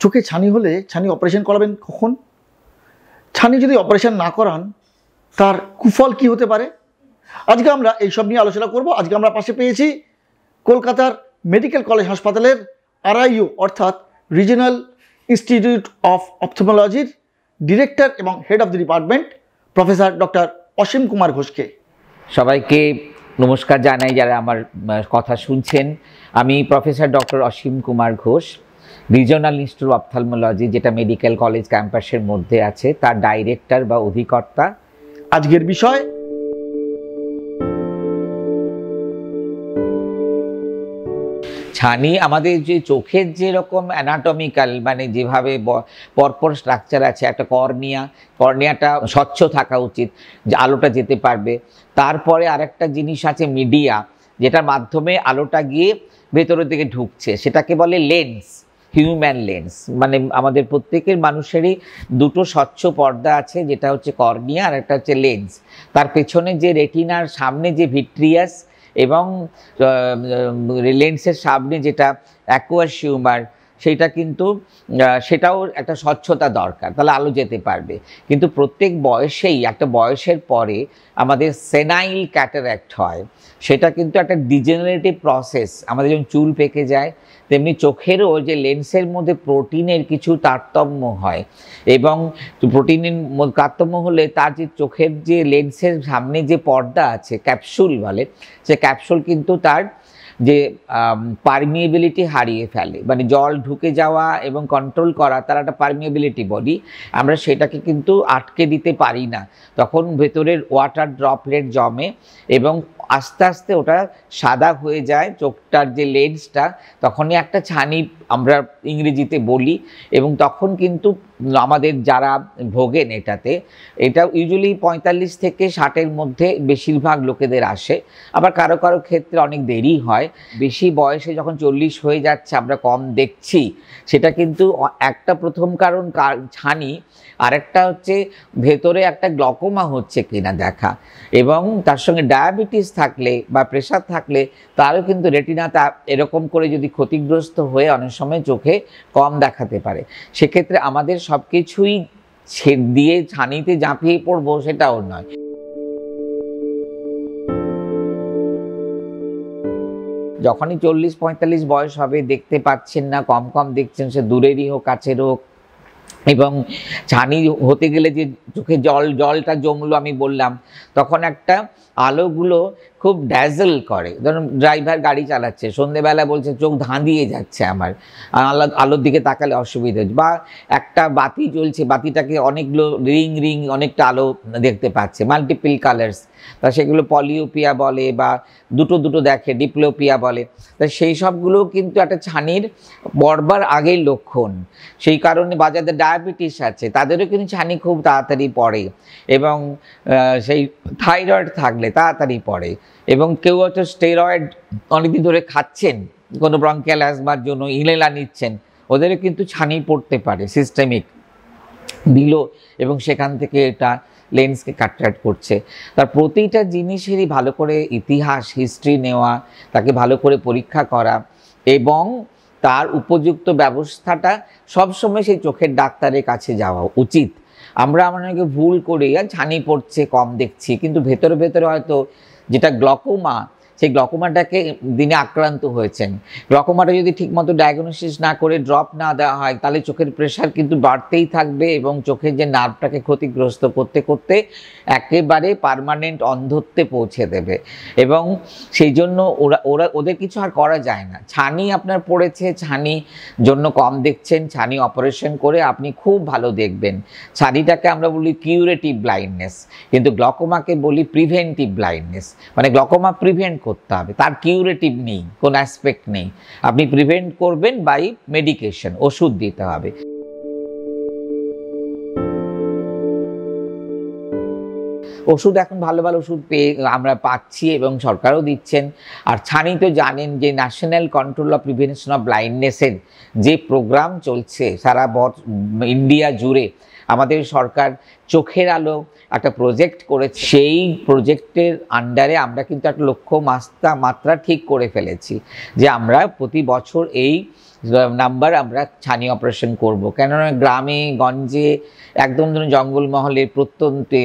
চোখে ছানি হলে ছানি অপারেশন করাবেন কখন? ছানি যদি অপারেশন না করান তার কুফল কি হতে পারে? আজকে আমরা এইসব নিয়ে আলোচনা করব। আজকে আমরা পাশে পেয়েছি কলকাতার মেডিকেল কলেজ হাসপাতালের RIO অর্থাৎ রিজিওনাল ইনস্টিটিউট অফ অপথলমোলজির ডিরেক্টর এবং head of the department professor doctor Asim Kumar ঘোষকে। সবাইকে নমস্কার জানাই যারা আমার কথা শুনছেন। আমি professor doctor Asim Kumar Ghosh, regional institute of ophthalmology যেটা মেডিকেল কলেজ ক্যাম্পাসের মধ্যে আছে তার ডাইরেক্টর বা অধিকর্তা। আজকের বিষয় ছানি আমাদের যে চোখের যেরকম অ্যানাটমিক্যাল মানে যেভাবে পরপর স্ট্রাকচার আছে, একটা কর্নিয়াটা স্বচ্ছ থাকা উচিত যে আলোটা যেতে পারবে। তারপরে আরেকটা জিনিস আছে মিডিয়া, যেটার মাধ্যমে আলোটা গিয়ে ভেতরের দিকে ঢুকছে, সেটাকে বলে লেন্স, হিউম্যান লেন্স। মানে আমাদের প্রত্যেকের মানুষেরই দুটো স্বচ্ছ পর্দা আছে, যেটা হচ্ছে কর্নিয়া আর একটা হচ্ছে লেন্স। তার পেছনে যে রেটিনার সামনে যে ভিট্রিয়াস এবং লেন্সের সামনে যেটা অ্যাকুয়াস হিউমার, সেটাও একটা স্বচ্ছতা দরকার, তাহলে আলো যেতে পারবে। কিন্তু প্রত্যেক বয়সেই একটা বয়সের পরে আমাদের সেনাইল ক্যাটারাক্ট হয়, সেটা কিন্তু একটা ডিজেনারেটিভ প্রসেস। আমাদের যখন চুল পেকে যায় তেমনি চোখেরও যে লেন্সের মধ্যে প্রোটিনের কিছু তারতম্য হয়, এবং প্রোটিনের তারতম্য হলে তার যে চোখের যে লেন্সের সামনে যে পর্দা আছে ক্যাপসুল বলে, সে ক্যাপসুল কিন্তু তার যে পারমিয়েবিলিটি হারিয়ে ফেলে। মানে জল ঢুকে যাওয়া এবং কন্ট্রোল করা, তার একটা পারমিয়েবিলিটি বডি, আমরা সেটাকে কিন্তু আটকে দিতে পারি না। তখন ভেতরের ওয়াটার ড্রপলেট জমে এবং আস্তে আস্তে ওটা সাদা হয়ে যায় চোখটার যে লেন্সটা, তখনই একটা ছানি আমরা ইংরেজিতে বলি। এবং তখন কিন্তু আমাদের যারা ভোগেন এটা ইউজুয়ালি 45 থেকে 60-এর মধ্যে বেশিরভাগ লোকেদের আসে। আবার কারো কারো ক্ষেত্রে অনেক দেরি হয়। বেশি বয়সে যখন 40 হয়ে যাচ্ছে আমরা কম দেখছি, সেটা কিন্তু একটা প্রথম কারণ ছানি, আরেকটা হচ্ছে ভেতরে একটা গ্লকোমা হচ্ছে কিনা দেখা, এবং তার সঙ্গে ডায়াবেটিস থাকলে বা প্রেশার থাকলে তারও কিন্তু রেটিনাটা এরকম করে যদি ক্ষতিগ্রস্ত হয়ে অনেক সময় চোখে কম দেখাতে পারে। সেক্ষেত্রে আমাদের সব কিছুই ছেড়ে দিয়ে ছানিতে ঝাঁপিয়ে পড়বো সেটাও নয়। যখনই 40-45 বয়স হবে, দেখতে পাচ্ছেন না, কম দেখছেন, সে দূরেরই হোক কাছের হোক, এবং ছানি হতে গেলে যে চোখে জলটা জমলো আমি বললাম, তখন একটা আলোগুলো খুব ড্যাজল করে। ধরুন ড্রাইভার গাড়ি চালাচ্ছে, সন্ধেবেলা বলছে চোখ ধাঁধিয়ে যাচ্ছে আমার, আলোর দিকে তাকালে অসুবিধা হচ্ছে, বা একটা বাতি জ্বলছে, বাতিটাকে অনেকগুলো রিং অনেকটা আলো দেখতে পাচ্ছে, মাল্টিপল কালার্স, তা সেগুলো পলিওপিয়া বলে বা দুটো দেখে ডিপ্লোপিয়া বলে। তা সেই সবগুলো কিন্তু একটা ছানির পড়বার আগের লক্ষণ। সেই কারণে যাদের ডায়াবেটিস আছে তাদেরও কিন্তু ছানি খুব তাড়াতাড়ি পড়ে, এবং সেই থাইরয়েড থাকলে তাড়াতাড়ি পড়ে। এবং কেউ হয়তো স্টেরয়েড অনেকদিন ধরে খাচ্ছেন কোনো ব্রঙ্কিয়াল অ্যাজমার জন্য, ইনহেলার নিচ্ছেন, ওদেরও কিন্তু ছানি পড়তে পারে, সিস্টেমিক দিল, এবং সেখান থেকে এটা লেন্সকে কাটরাক্ট করছে। তার প্রতিটা জিনিসেরই ভালো করে ইতিহাস হিস্ট্রি নেওয়া, তাকে ভালো করে পরীক্ষা করা, এবং তার উপযুক্ত ব্যবস্থাটা সবসময় সেই চোখের ডাক্তারের কাছে যাওয়া উচিত। আমরা অনেকে ভুল করি, ছানি পড়ছে কম দেখছি, কিন্তু ভেতরে হয়তো যেটা গ্লকোমা, সেই গ্লকোমাটাকে দিনে আক্রান্ত হয়েছেন। গ্লকোমাটা যদি ঠিকমতো ডায়াগনোসিস না করে ড্রপ না দেওয়া হয়, তাহলে চোখের প্রেশার কিন্তু বাড়তেই থাকবে, এবং চোখের যে নার্ভটাকে ক্ষতিগ্রস্ত করতে করতে একেবারে পার্মানেন্ট অন্ধত্বে পৌঁছে দেবে। এবং সেই জন্য ওদের কিছু আর করা যায় না। ছানি আপনার পড়েছে, ছানি জন্য কম দেখছেন, ছানি অপারেশন করে আপনি খুব ভালো দেখবেন। ছানিটাকে আমরা বলি কিউরেটিভ ব্লাইন্ডনেস, কিন্তু গ্লকোমাকে বলি প্রিভেন্টিভ ব্লাইন্ডনেস। মানে গ্লকোমা প্রিভেন্ট করতে হবে, তার কিউরেটিভ নেই, কোন অ্যাসপেক্ট নেই। আপনি প্রিভেন্ট করবেন বাই মেডিকেশন, ওষুধ দিতে হবে। ওষুধ এখন ভালো ওষুধ আমরা পাচ্ছি এবং সরকারও দিচ্ছেন। আর ছানি তো জানেন যে national control of prevention of ব্লাইন্ডনেসের যে প্রোগ্রাম চলছে সারা ইন্ডিয়া জুড়ে, আমাদের সরকার চোখের আলো একটা প্রজেক্ট করেছে। সেই প্রজেক্টের আন্ডারে আমরা কিন্তু একটা লক্ষ্য মাত্রা ঠিক করে ফেলেছি যে আমরা প্রতি বছর এই নাম্বার আমরা ছানি অপারেশন করব। কেননা গ্রামে গঞ্জে একদম ধরুন জঙ্গলমহলে প্রত্যন্তে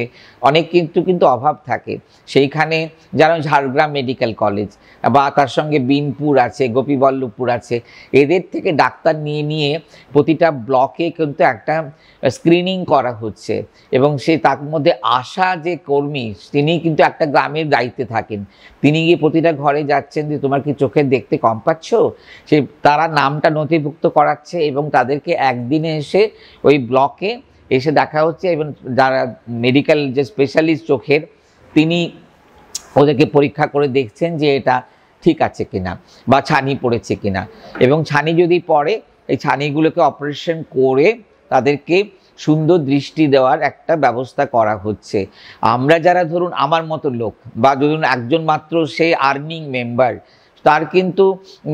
অনেক কিন্তু অভাব থাকে। সেইখানে যেমন ঝাড়গ্রাম মেডিকেল কলেজ বা তার সঙ্গে বিনপুর আছে, গোপীবল্লভপুর আছে, এদের থেকে ডাক্তার নিয়ে প্রতিটা ব্লকে কিন্তু একটা স্ক্রিনিং করা হচ্ছে এবং তার মধ্যে আশা যে কর্মী তিনি কিন্তু একটা গ্রামের দায়িত্বে থাকেন। তিনি গিয়ে প্রতিটা ঘরে যাচ্ছেন যে তোমার কি চোখের দেখতে কম পাচ্ছ, তারা নামটা নথিভুক্ত করাচ্ছে এবং তাদেরকে একদিনে এসে ওই ব্লকে এসে দেখা হচ্ছে এবং যারা মেডিকেল যে স্পেশালিস্ট চোখের তিনি ওদেরকে পরীক্ষা করে দেখছেন যে এটা ঠিক আছে কিনা বা ছানি পড়েছে কিনা, এবং ছানি যদি পড়ে এই ছানিগুলোকে অপারেশন করে তাদেরকে সুন্দর দৃষ্টি দেওয়ার একটা ব্যবস্থা করা হচ্ছে। আমরা যারা ধরুন আমার মতো লোক বা ধরুন একজন মাত্র সে আর্নিং মেম্বার, তার কিন্তু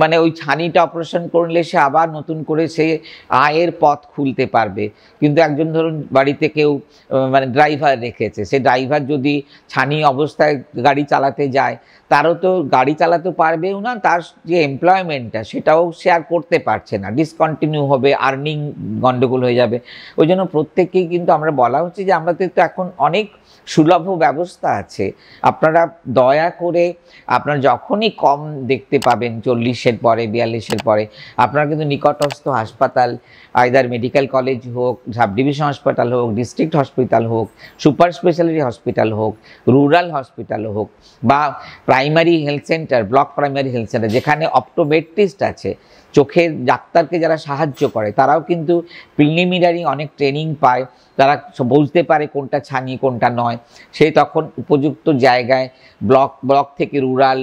মানে ওই ছানিটা অপারেশন করলে সে আবার নতুন করে সে আয়ের পথ খুলতে পারবে। কিন্তু একজন ধরুন বাড়িতে কেউ মানে ড্রাইভার রেখেছে, সে ড্রাইভার যদি ছানি অবস্থায় গাড়ি চালাতে যায় তারও তো গাড়ি চালাতে পারবেও না, তার যে এমপ্লয়মেন্টটা সেটাও সে আর করতে পারছে না, ডিসকন্টিনিউ হবে, আর্নিং গন্ডগোল হয়ে যাবে। ওই জন্য প্রত্যেককেই কিন্তু আমরা বলা হচ্ছে যে আমাদের তো এখন অনেক সুলভ ব্যবস্থা আছে, আপনারা দয়া করে আপনারা যখনই কম দেখতে পাবেন 40-এর পরে 42-এর পরে আপনারা কিন্তু নিকটস্থ হাসপাতাল, আইদার মেডিকেল কলেজ হোক, সাব ডিভিশন হাসপাতাল হোক, ডিস্ট্রিক্ট হসপিটাল হোক, সুপার স্পেশালিটি হসপিটাল হোক, রুরাল হসপিটাল হোক বা primary health centre, block primary health centre যেখানে অপটোমেট্রিস্ট আছে, চোখের ডাক্তারকে যারা সাহায্য করে তারাও কিন্তু প্রিলিমিনারি অনেক ট্রেনিং পায়, তারা বুঝতে পারে কোনটা ছানি কোনটা নয়। সেই তখন উপযুক্ত জায়গায় ব্লক থেকে রুরাল,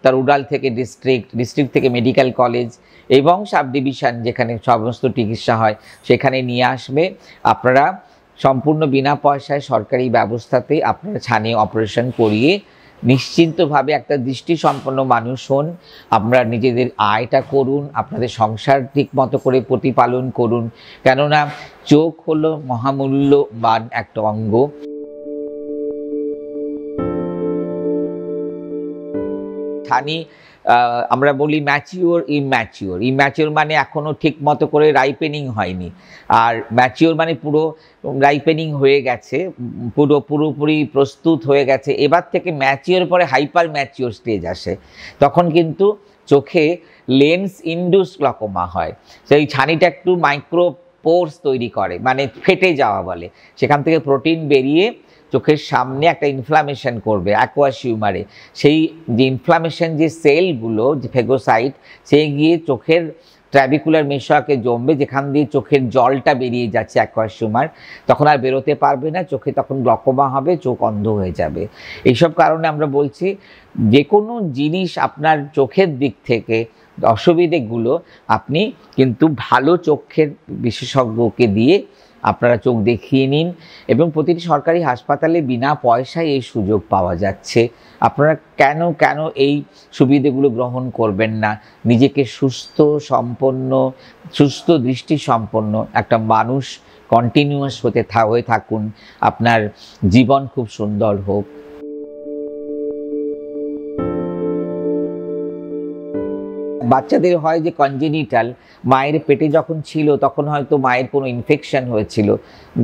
তার রুরাল থেকে ডিস্ট্রিক্ট থেকে মেডিকেল কলেজ এবং সাব ডিভিশন যেখানে সমস্ত চিকিৎসা হয় সেখানে নিয়ে আসবে। আপনারা সম্পূর্ণ বিনা পয়সায় সরকারি ব্যবস্থাতে আপনারা ছানি অপারেশন করিয়ে নিশ্চিন্তভাবে একটা দৃষ্টিসম্পন্ন মানুষ হন, আপনারা নিজেদের আয়টা করুন, আপনাদের সংসার ঠিক মতো করে প্রতিপালন করুন, কেননা চোখ হলো মহামূল্যবান একটা অঙ্গ। ছানি আমরা বলি ম্যাচিওর ইম্যাচিওর মানে এখনও ঠিক মতো করে রাইপেনিং হয়নি, আর ম্যাচিওর মানে পুরো রাইপেনিং হয়ে গেছে, পুরোপুরি প্রস্তুত হয়ে গেছে। এবার থেকে ম্যাচিওর পরে হাইপার ম্যাচিওর স্টেজ আসে, তখন কিন্তু চোখে লেন্স ইন্ডিউসড গ্লকোমা হয়। সেই ছানিটা একটু মাইক্রো পোর্স তৈরি করে, মানে ফেটে যাওয়া বলে, সেখান থেকে প্রোটিন বেরিয়ে চোখের সামনে একটা ইনফ্লামেশন করবে অ্যাকুয়াস হিউমারে। সেই যে ইনফ্লামেশন যে সেলগুলো যে ফেগোসাইট, সে গিয়ে চোখের ট্র্যাবিকুলার মেশাকে জমবে, যেখান দিয়ে চোখের জলটা বেরিয়ে যাচ্ছে অ্যাকুয়াস হিউমার, তখন আর বেরোতে পারবে না, চোখে তখন গ্লকোমা হবে, চোখ অন্ধ হয়ে যাবে। এইসব কারণে আমরা বলছি যে কোনো জিনিস আপনার চোখের দিক থেকে অসুবিধেগুলো আপনি কিন্তু ভালো চোখের বিশেষজ্ঞকে দিয়ে আপনারা চোখ দেখিয়ে নিন, এবং প্রতিটি সরকারি হাসপাতালে বিনা পয়সায় এই সুযোগ পাওয়া যাচ্ছে। আপনারা কেন এই সুবিধাগুলো গ্রহণ করবেন না? নিজেকে সুস্থ দৃষ্টিসম্পন্ন একটা মানুষ কন্টিনিউয়াস হয়ে থাকুন, আপনার জীবন খুব সুন্দর হোক। বাচ্চাদের হয় যে কনজেনিটাল, মায়ের পেটে যখন ছিল তখন হয়তো মায়ের কোনো ইনফেকশন হয়েছিল,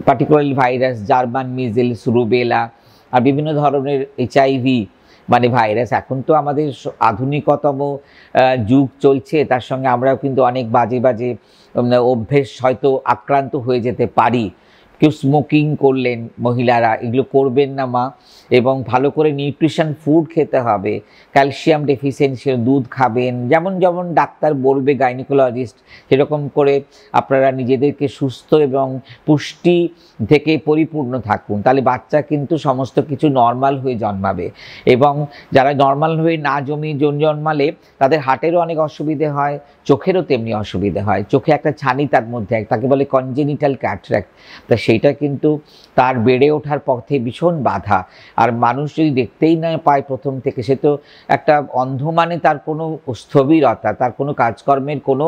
particularly virus, German measles, rubella আর বিভিন্ন ধরনের HIV মানে ভাইরাস। এখন তো আমাদের আধুনিকতম যুগ চলছে, তার সঙ্গে আমরাও কিন্তু অনেক বাজে অভ্যেস হয়তো আক্রান্ত হয়ে যেতে পারি। কেউ স্মোকিং করলেন মহিলারা, এগুলো করবেন না মা, এবং ভালো করে নিউট্রিশন ফুড খেতে হবে, ক্যালসিয়াম ডেফিসিয়েন্সি দুধ খাবেন, যেমন ডাক্তার বলবে গাইনোকোলজিস্ট, সেরকম করে আপনারা নিজেদেরকে সুস্থ এবং পুষ্টি থেকে পরিপূর্ণ থাকুন, তাহলে বাচ্চা কিন্তু সমস্ত কিছু নর্মাল হয়ে জন্মাবে। এবং যারা নর্মাল হয়ে না জন্মালে তাদের হার্টেরও অনেক অসুবিধে হয়, চোখেরও তেমনি অসুবিধে হয়। চোখে একটা ছানি তার মধ্যে, তাকে বলে কনজেনিটাল ক্যাটারাক্ট, তা সেইটা কিন্তু তার বেড়ে ওঠার পথে ভীষণ বাধা। আর মানুষ যদি দেখতেই না পায় প্রথম থেকে, সে তো একটা অন্ধ, মানে তার কোনো স্থবিরতা, তার কোনো কাজকর্মের কোনো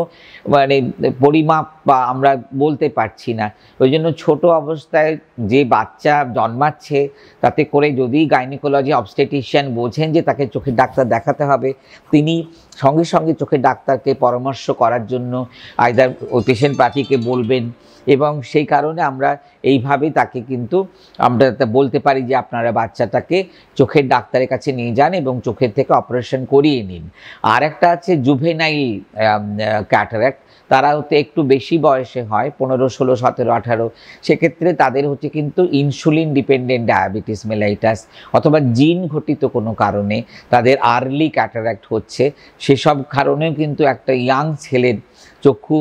মানে পরিমাপ বা আমরা বলতে পারছি না। ওই জন্য ছোট অবস্থায় যে বাচ্চা জন্মাচ্ছে তাতে করে যদি গাইনোকোলজি অবস্টেটিশিয়ান বোঝেন যে তাকে চোখের ডাক্তার দেখাতে হবে, তিনি সঙ্গে সঙ্গে চোখের ডাক্তারকে পরামর্শ করার জন্য আইদার ওই পেশেন্ট পার্টিকে বলবেন, এবং সেই কারণে আমরা এইভাবেই তাকে কিন্তু আমরা বলতে পারি যে আপনারা বাচ্চাটাকে চোখের ডাক্তারের কাছে নিয়ে যান এবং চোখের থেকে অপারেশন করিয়ে নিন। আর একটা আছে জুভেনাইল ক্যাটারাক্ট, তারা হচ্ছে একটু বেশি বয়সে হয়, 15, 16, 17, 18, সেক্ষেত্রে তাদের হচ্ছে কিন্তু ইনসুলিন ডিপেন্ডেন্ট ডায়াবেটিস মেলাইটাস অথবা জিন ঘটিত কোনো কারণে তাদের আর্লি ক্যাটারাক্ট হচ্ছে। সেসব কারণেও কিন্তু একটা ইয়াং ছেলের চক্ষু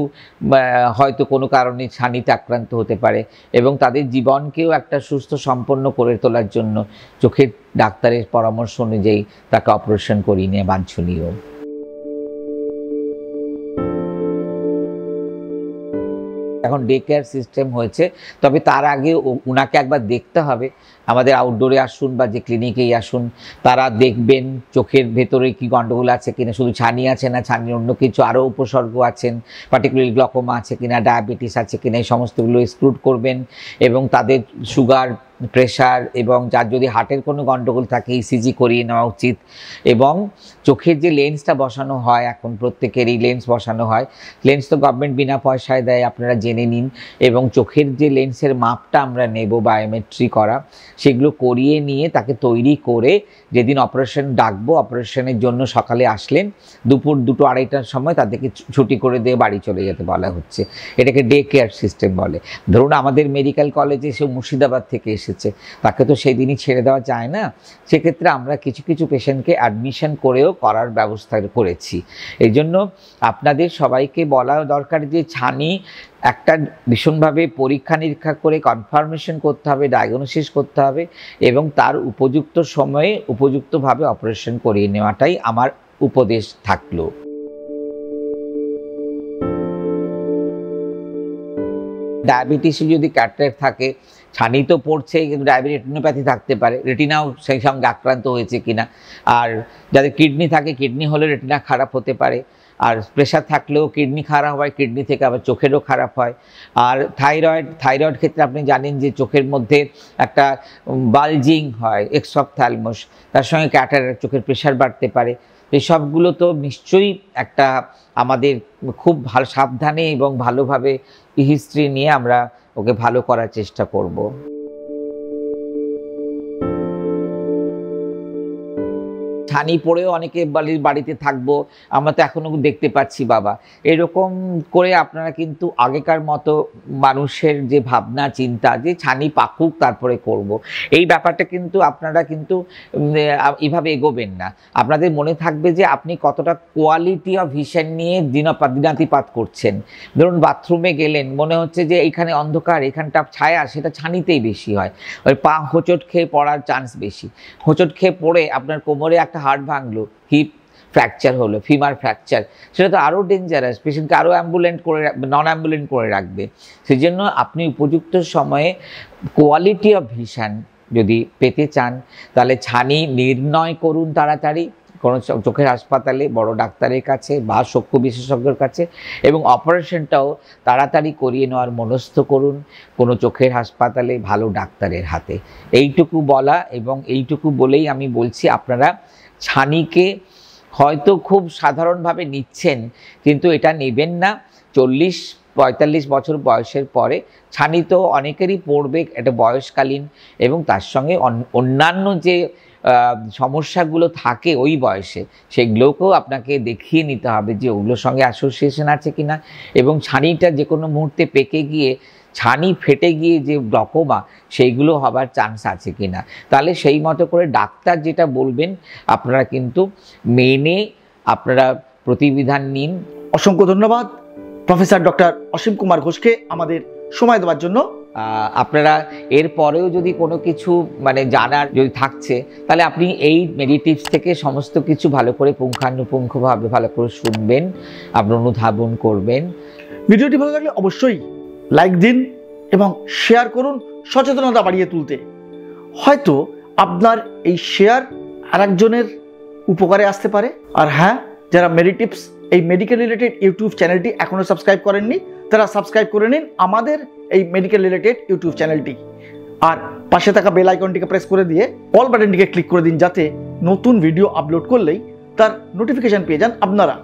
হয়তো কোনো কারণে ছানিতে আক্রান্ত হতে পারে, এবং তাদের জীবনকেও একটা সুস্থ সম্পন্ন করে তোলার জন্য চোখের ডাক্তারের পরামর্শ অনুযায়ী তাকে অপারেশন করিয়ে নেওয়া বাঞ্ছনীয়। এখন ডে কেয়ার সিস্টেম হয়েছে, তবে তার আগে ওনাকে একবার দেখতে হবে। আমাদের আউটডোরে আসুন বা যে ক্লিনিকেই আসুন, তারা দেখবেন চোখের ভেতরে কি গন্ডগোল আছে কিনা, শুধু ছানি আছে না ছানির অন্য কিছু আরও উপসর্গ আছেন, পার্টিকুলারলি গ্লকোমা আছে কিনা, ডায়াবেটিস আছে কিনা, এই সমস্তগুলো এক্সক্লুড করবেন। এবং তাদের সুগার, প্রেশার এবং যার যদি হার্টের কোনো গন্ডগোল থাকে ইসিজি করিয়ে নেওয়া উচিত। এবং চোখের যে লেন্সটা বসানো হয়, এখন প্রত্যেকেরই লেন্স বসানো হয়, লেন্স তো গভর্নমেন্ট বিনা পয়সায় দেয়, আপনারা জেনে নিন। এবং চোখের যে লেন্সের মাপটা আমরা নেব বায়োমেট্রি করা, সেগুলো করিয়ে নিয়ে তাকে তৈরি করে যেদিন অপারেশন ডাকবো, অপারেশনের জন্য সকালে আসলেন, দুপুর 2, 2:30টার সময় তাদেরকে ছুটি করে দিয়ে বাড়ি চলে যেতে বলা হচ্ছে। এটাকে ডে কেয়ার সিস্টেম বলে। ধরুন আমাদের মেডিকেল কলেজে সে মুর্শিদাবাদ থেকে এসেছে, তাকে তো সেই দিনই ছেড়ে দেওয়া যায় না, সেক্ষেত্রে আমরা কিছু কিছু পেশেন্টকে অ্যাডমিশন করেও করার ব্যবস্থা করেছি। এই জন্য আপনাদের সবাইকে বলা দরকার যে ছানি একটা ভীষণভাবে পরীক্ষা নিরীক্ষা করে কনফার্মেশন করতে হবে, ডায়াগনোসিস করতে হবে, এবং তার উপযুক্ত সময়ে উপযুক্তভাবে অপারেশন করিয়ে নেওয়াটাই আমার উপদেশ থাকলো। ডায়াবেটিসে যদি ক্যাটারাক্ট থাকে, ছানি তো পড়ছে, কিন্তু ডায়াবেটিস রেটিনোপ্যাথি থাকতে পারে, রেটিনাও সেই সঙ্গে আক্রান্ত হয়েছে কিনা। আর যাদের কিডনি থাকে, কিডনি হলে রেটিনা খারাপ হতে পারে। আর প্রেশার থাকলেও কিডনি খারাপ হয়, কিডনি থেকে আবার চোখেরও খারাপ হয়। আর থাইরয়েড ক্ষেত্রে আপনি জানেন যে চোখের মধ্যে একটা বালজিং হয়, এক্সঅপথ্যালমাস, তার সঙ্গে ক্যাটারাক্ট, চোখের প্রেশার বাড়তে পারে। এসবগুলো তো নিশ্চয়ই একটা আমাদের খুব ভালো সাবধানে এবং ভালোভাবে হিস্ট্রি নিয়ে আমরা ওকে ভালো করার চেষ্টা করব। ছানি পড়েও অনেকে বাড়িতে থাকবো, আমরা তো এখনো দেখতে পাচ্ছি বাবা, এরকম করে আপনারা কিন্তু আগেকার মতো মানুষের যে ভাবনা চিন্তা যে ছানি পাকুক তারপরে করব, এই ব্যাপারটা কিন্তু আপনারা কিন্তু এভাবে এগোবেন না। আপনাদের মনে থাকবে যে আপনি কতটা কোয়ালিটি অফ ভিশন নিয়ে দিনাতিপাত করছেন। ধরুন বাথরুমে গেলেন, মনে হচ্ছে যে এইখানে অন্ধকার, এখানটা ছায়া, সেটা ছানিতেই বেশি হয়। ওই পা হোঁচট খেয়ে পড়ার চান্স বেশি। হোঁচট খেয়ে পড়ে আপনার কোমরে একটা হাড় ভাঙলো, হিপ ফ্র্যাকচার হলো, ফিমার ফ্র্যাকচার, সেটা তো আরও ডেঞ্জারাস, পেশেন্টকে আরও নন অ্যাম্বুলেন্ট করে রাখবে। সেই জন্য আপনি উপযুক্ত সময়ে কোয়ালিটি অফ ভিশন যদি পেতে চান, তাহলে ছানি নির্ণয় করুন তাড়াতাড়ি কোনো চোখের হাসপাতালে, বড় ডাক্তারের কাছে বা চক্ষু বিশেষজ্ঞের কাছে, এবং অপারেশনটাও তাড়াতাড়ি করিয়ে নেওয়ার মনস্থ করুন কোনো চোখের হাসপাতালে ভালো ডাক্তারের হাতে। এইটুকু বলা, এবং এইটুকু বলেই আমি বলছি আপনারা ছানিকে হয়তো খুব সাধারণভাবে নিচ্ছেন, কিন্তু এটা নেবেন না। 40-45 বছর বয়সের পরে ছানি তো অনেকেরই পড়বে, এটা বয়সকালীন, এবং তার সঙ্গে অন্যান্য যে সমস্যাগুলো থাকে ওই বয়সে, সেগুলোকেও আপনাকে দেখিয়ে নিতে হবে যে ওগুলোর সঙ্গে অ্যাসোসিয়েশন আছে কিনা। এবং ছানিটা যে কোনো মুহূর্তে পেকে গিয়ে, ছানি ফেটে গিয়ে যে গ্লকোমা, সেইগুলো হবার চান্স আছে কিনা। তাহলে সেই মতো করে ডাক্তার যেটা বলবেন আপনারা কিন্তু মেনে আপনারা প্রতিবিধান নিন। অসংখ্য ধন্যবাদ প্রফেসর ডক্টর অসীম কুমার ঘোষকে আমাদের সময় দেওয়ার জন্য। আপনারা এর পরেও যদি কোনো কিছু জানার যদি থাকছে, তাহলে আপনি এই মেডিটিভস থেকে সমস্ত কিছু ভালো করে পুঙ্খানুপুঙ্খভাবে ভালো করে শুনবেন, আপনি অনুধাবন করবেন। ভিডিওটি ভালো লাগলে অবশ্যই লাইক দিন এবং শেয়ার করুন সচেতনতা বাড়িয়ে তুলতে। হয়তো আপনার এই শেয়ার আরেকজনের উপকারে আসতে পারে। আর হ্যাঁ, যারা মেডিটিভস এই মেডিকেল রিলেটেড ইউটিউব চ্যানেলটি এখনও সাবস্ক্রাইব করেননি, তারা সাবস্ক্রাইব করে নিন আমাদের এই মেডিকেল রিলেটেড ইউটিউব চ্যানেলটি। আর পাশে থাকা বেল আইকনটিকে প্রেস করে দিয়ে অল বাটনটিকে ক্লিক করে দিন, যাতে নতুন ভিডিও আপলোড করলেই তার নোটিফিকেশান পেয়ে যান আপনারা।